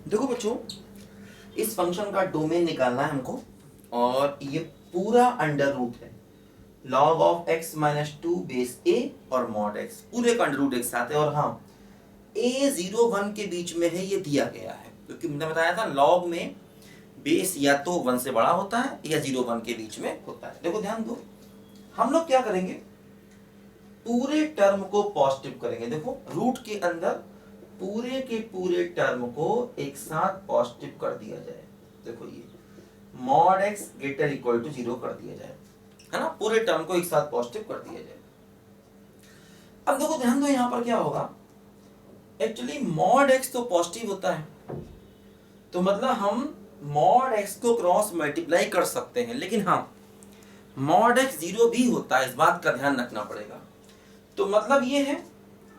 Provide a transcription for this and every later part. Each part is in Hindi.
देखो बच्चों, इस फंक्शन का डोमेन निकालना है हमको, और ये पूरा अंडर रूट है log of x minus to base a और मॉड x, पूरे का अंडर रूट एक साथ है। और हाँ, a 0 1 के बीच में है, ये दिया गया है क्योंकि मैंने बताया था log में बेस या तो 1 से बड़ा होता है या 0 1 के बीच में होता है। देखो ध्यान दो, हम लोग क्या करेंगे, पूरे टर्म को पॉजिटिव करेंगे। देखो रूट के अंदर पूरे के पूरे टर्म को एक साथ पॉजिटिव कर दिया जाए। देखो ये mod x greater equal to 0 कर दिया जाए, है ना, पूरे टर्म को एक साथ पॉजिटिव कर दिया जाए। अब देखो ध्यान दो, यहां पर क्या होगा, एक्चुअली मॉड x तो पॉजिटिव होता है, तो मतलब हम मॉड x को क्रॉस मल्टीप्लाई कर सकते हैं, लेकिन हाँ मॉड x 0 भी होता है, इस बात का ध्यान रखना पड़ेगा। तो मतलब ये है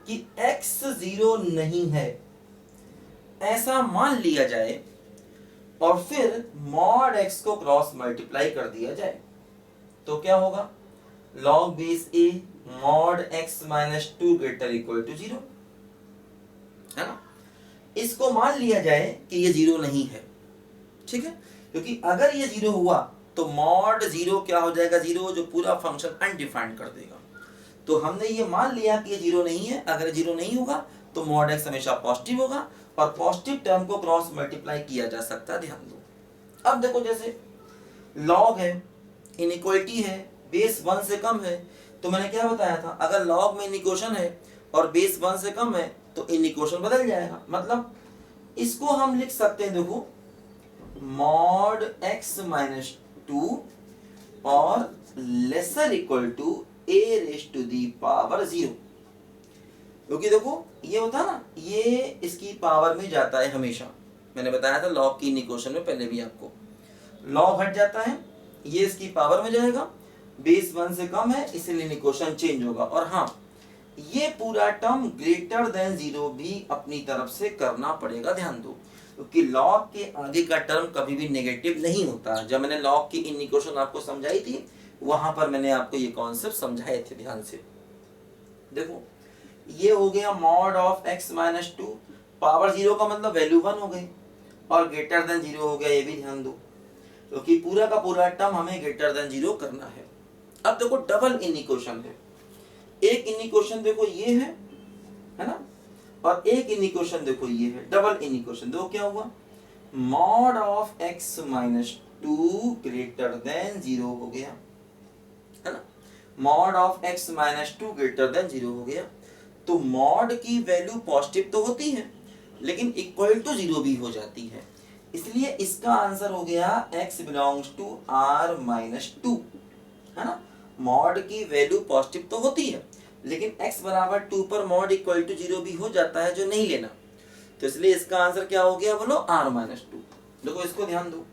कि x 0 नहीं है ऐसा मान लिया जाए और फिर मॉड x को क्रॉस मल्टीप्लाई कर दिया जाए, तो क्या होगा, log base a mod x minus two greater equal to 0, है ना। इसको मान लिया जाए कि ये 0 नहीं है, ठीक है, क्योंकि अगर ये 0 हुआ तो मॉड 0 क्या हो जाएगा, 0, जो पूरा फंक्शन अनडिफाइंड कर देगा। तो हमने ये मान लिया कि ये 0 नहीं है, अगर 0 नहीं होगा तो मॉड x हमेशा पॉजिटिव होगा और पॉजिटिव टर्म को क्रॉस मल्टीप्लाई किया जा सकता है। ध्यान दो, अब देखो जैसे log है, इनइक्वालिटी है, बेस 1 से कम है, तो मैंने क्या बताया था, अगर log में इनइक्वेशन है और बेस 1 से कम है तो इनइक्वेशन बदल जाएगा। मतलब इसको हम लिख सकते हैं, देखो मॉड x माइनस टू और lesser equal to a raise to the power 0, क्योंकि देखो ये होता है ना, ये इसकी पावर में जाता है हमेशा, मैंने बताया था log की इक्वेशन में पहले भी आपको, log हट जाता है, ये इसकी पावर में जाएगा, बेस 1 से कम है इसलिए इक्वेशन चेंज होगा। और हाँ, ये पूरा टर्म ग्रेटर देन 0 भी अपनी तरफ से करना पड़ेगा। ध्यान दो, क्योंकि log के आगे का टर्म कभी भी नेगेटिव नहीं होता। जब मैंने log की इक्वेशन आपको समझाई थी, वहां पर मैंने आपको ये कॉन्सेप्ट समझाए थे, ध्यान से देखो। ये हो गया mod of x minus to, power 0 का मतलब वैल्यू 1 हो गई, और ग्रेटर देन 0 हो गया, ये भी ध्यान दो, क्योंकि पूरा का पूरा टर्म हमें ग्रेटर देन 0 करना है। अब देखो डबल इक्वेशन है, एक इक्वेशन देखो ये है ना, और एक इक्वेशन देखो ये है, डबल इक्वेशन। देखो क्या हुआ, mod of x minus two greater than 0 हो गया, है ना, mod of x minus two greater than 0 हो गया। तो मॉड की वैल्यू पॉजिटिव तो होती है लेकिन इक्वल टू 0 भी हो जाती है, इसलिए इसका आंसर हो गया x belongs to r minus two, है ना। मॉड की वैल्यू पॉजिटिव तो होती है लेकिन x बराबर 2 पर मॉड इक्वल टू 0 भी हो जाता है, जो नहीं लेना, तो इसलिए इसका आंसर क्या हो गया, बोलो r माइनस टू। देखो इसको ध्यान दो,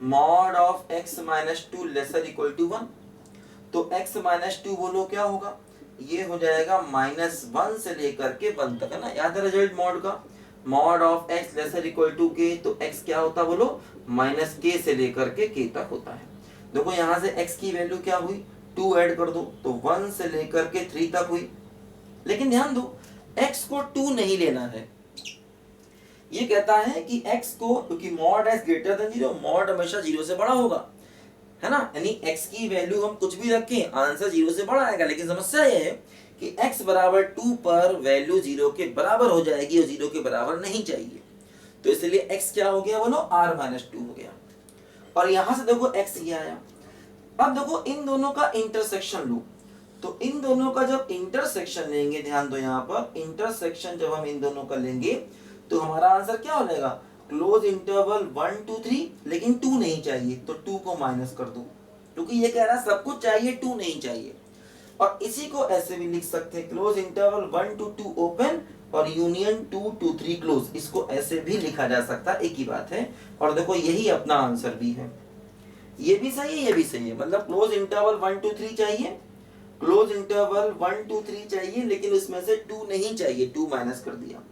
mod of x minus two lesser equal to 1, तो x माइनस टू बोलो क्या होगा, ये हो जाएगा -1 से लेकर के 1 तक, है ना। याद है रिजल्ट मॉड का, mod of x lesser equal to k, तो x क्या होता बोलो, -k से लेकर के k तक होता है। देखो यहाँ से x की वैल्यू क्या हुई, 2 ऐड कर दो तो 1 से लेकर के 3 तक हुई, लेकिन ध्यान दो x को 2 नहीं लेना है, ये कहता है कि x को, क्योंकि mod x greater than 0, mod हमेशा 0 से बड़ा होगा, है ना, यानी x की वैल्यू हम कुछ भी रखें आंसर 0 से बड़ा आएगा। लेकिन समस्या ये है कि x बराबर 2 पर वैल्यू 0 के बराबर हो जाएगी और 0 के बराबर नहीं चाहिए, तो इसलिए x क्या हो गया बोलो, r माइनस टू हो गया। और यहां से देखो x ये आया। अब देखो इन दोनों का इंटरसेक्शन लो, तो इन दोनों का जब इंटरसेक्शन लेंगे, ध्यान दो यहाँ पर इंटरसेक्शन जब हम इन दोनों का लेंगे तो हमारा आंसर क्या हो जाएगा, क्लोज इंटरवल 1 2 3, लेकिन 2 नहीं चाहिए तो 2 को माइनस कर दो, क्योंकि ये कह रहा है सब कुछ चाहिए 2 नहीं चाहिए। और इसी को ऐसे भी लिख सकते हैं, क्लोज इंटरवल 1 to 2 ओपन और यूनियन 2 to 3 क्लोज, इसको ऐसे भी लिखा जा सकता है, एक ही बात है। और देखो यही अपना आंसर भी है, ये भी सही है ये भी सही है, मतलब क्लोज इंटरवल 1 to 3 चाहिए, क्लोज इंटरवल 1 to 3 चाहिए, लेकिन उसमें से 2 नहीं चाहिए, 2 माइनस कर दिया,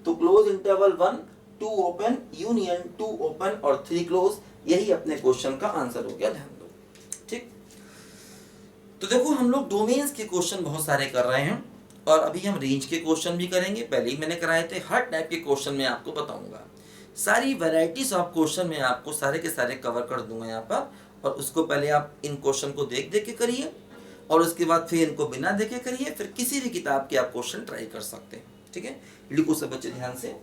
तो close interval 1 2 open union 2 open और 3 क्लोज, यही अपने क्वेश्चन का आंसर हो गया। ध्यान दो, ठीक। तो देखो हम लोग डोमेन्स के क्वेश्चन बहुत सारे कर रहे हैं और अभी हम रेंज के क्वेश्चन भी करेंगे, पहले ही मैंने कराए थे, हर टाइप के क्वेश्चन मैं आपको बताऊंगा। सारी वैरायटीज ऑफ क्वेश्चन मैं आपको सारे के सारे कवर कर दूंगा यहाँ पर, और उसको पहले आप इन क्वेश्चन को देख देख के करिए, और उसके बाद फिर इनको बिना देखे करिए, फिर किसी भी किताब के आप क्वेश्चन ट्राई कर सकते हैं। ठीक है, लिखो सब बच्चे ध्यान से।